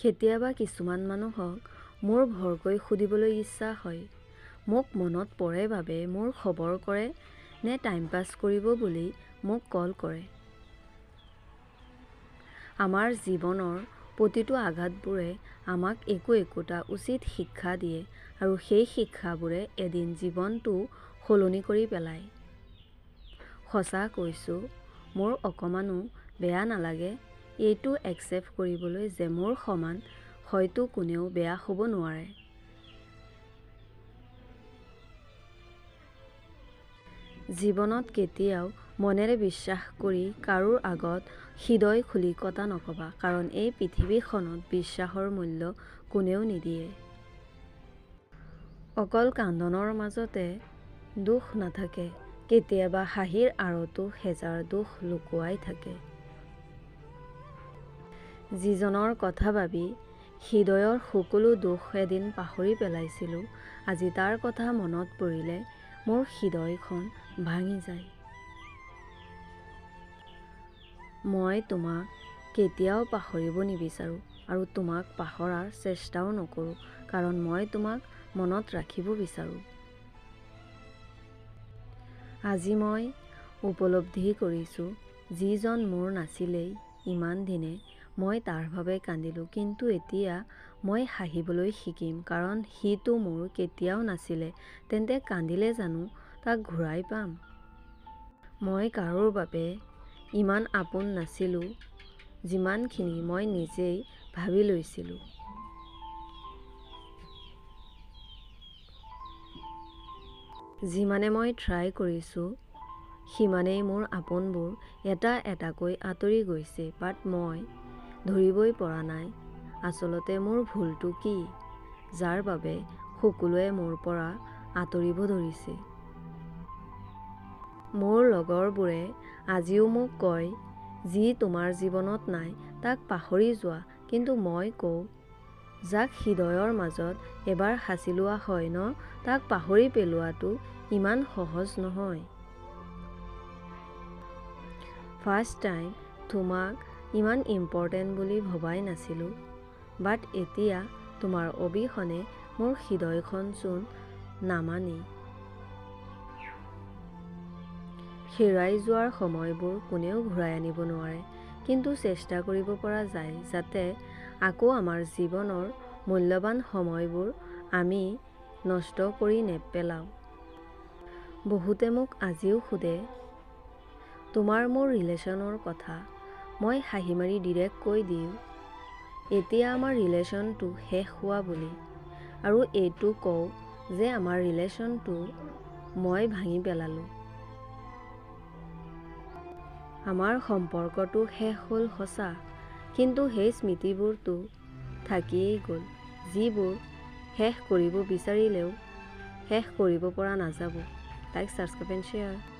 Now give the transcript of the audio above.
কেতিয়াবা কিছুমান মানুহক মোৰ ভৰকৈ সুধিবলৈ ইচ্ছা হয়, মোক মনত পৰে বাবে মোৰ খবৰ কৰে নে টাইম পাছ কৰিব বুলি মোক কল কৰে। আমাৰ জীৱনৰ প্ৰতিটো আঘাতবোৰে আমাক একোটা উচিত শিক্ষা দিয়ে আৰু সেই শিক্ষাবোৰে এদিন জীৱনটো সলনি কৰি পেলায়। সঁচা কৈছোঁ, মোৰ অকণমানো বেয়া নালাগে এইটো একচেপ্ট কৰিবলৈ যে মোৰ সমান হয়তো কোনেও বেয়া হ'ব নোৱাৰে। জীৱনত কেতিয়াও মনেৰে বিশ্বাস কৰি কাৰোৰ আগত হৃদয় খুলি কথা নকবা, কাৰণ এই পৃথিৱীখনত বিশ্বাসৰ মূল্য কোনেও নিদিয়ে। অকল কান্দনৰ মাজতে দুখ নাথাকে, কেতিয়াবা হাঁহিৰ আঁৰতো হেজাৰ দুখ লুকুৱাই থাকে। যিজনৰ কথা ভাবি হৃদয়ৰ সকলো দুখ এদিন পাহৰি পেলাইছিলোঁ, আজি তাৰ কথা মনত পৰিলে মোৰ হৃদয়খন ভাঙি যায়। মই তোমাক কেতিয়াও পাহৰিব নিবিচাৰোঁ আৰু তোমাক পাহৰাৰ চেষ্টাও নকৰোঁ, কাৰণ মই তোমাক মনত ৰাখিব বিচাৰোঁ। আজি মই উপলব্ধি কৰিছোঁ, যিজন মোৰ নাছিলেই ইমান দিনে মই তাৰ বাবে কান্দিলোঁ, কিন্তু এতিয়া মই হাঁহিবলৈ শিকিম, কাৰণ সিটো মোৰ কেতিয়াও নাছিলে। তেন্তে কান্দিলে জানো তাক ঘূৰাই পাম? মই কাৰোৰ বাবে ইমান আপোন নাছিলোঁ যিমানখিনি মই নিজেই ভাবি লৈছিলোঁ। যিমানে মই ট্ৰাই কৰিছোঁ, সিমানেই মোৰ আপোনবোৰ এটা এটাকৈ আঁতৰি গৈছে, বাট মই ধৰিবই পৰা নাই আচলতে মোৰ ভুলটো কি, যাৰ বাবে সকলোৱে মোৰ পৰা আঁতৰিব ধৰিছে। মোৰ লগৰবোৰে আজিও মোক কয়, যি তোমাৰ জীৱনত নাই তাক পাহৰি যোৱা, কিন্তু মই কওঁ, যাক হৃদয়ৰ মাজত এবাৰ সাঁচি লোৱা হয় ন, তাক পাহৰি পেলোৱাটো ইমান সহজ নহয়। ফাৰ্ষ্ট টাইম তোমাক ইমান ইম্পৰ্টেণ্ট বুলি ভবাই নাছিলোঁ, বাট এতিয়া তোমাৰ অবিহনে মোৰ হৃদয়খন চোন নামানেই। হেৰাই যোৱাৰ সময়বোৰ কোনেও ঘূৰাই আনিব নোৱাৰে, কিন্তু চেষ্টা কৰিব পৰা যায় যাতে আকৌ আমাৰ জীৱনৰ মূল্যৱান সময়বোৰ আমি নষ্ট কৰি নেপেলাওঁ। বহুতে মোক আজিও সোধে, তোমাৰ মোৰ ৰিলেশ্যনৰ কথা। মই হাঁহি মাৰি ডিৰেক্ট কৈ দিওঁ, এতিয়া আমাৰ ৰিলেশ্যনটো শেষ হোৱা বুলি, আৰু এইটো কওঁ যে আমাৰ ৰিলেশ্যনটো মই ভাঙি পেলালোঁ। আমাৰ সম্পৰ্কটো শেষ হ'ল সঁচা, কিন্তু সেই স্মৃতিবোৰতো থাকিয়েই গ'ল, যিবোৰ শেষ কৰিব বিচাৰিলেও শেষ কৰিব পৰা নাযাব। Like, subscribe and share.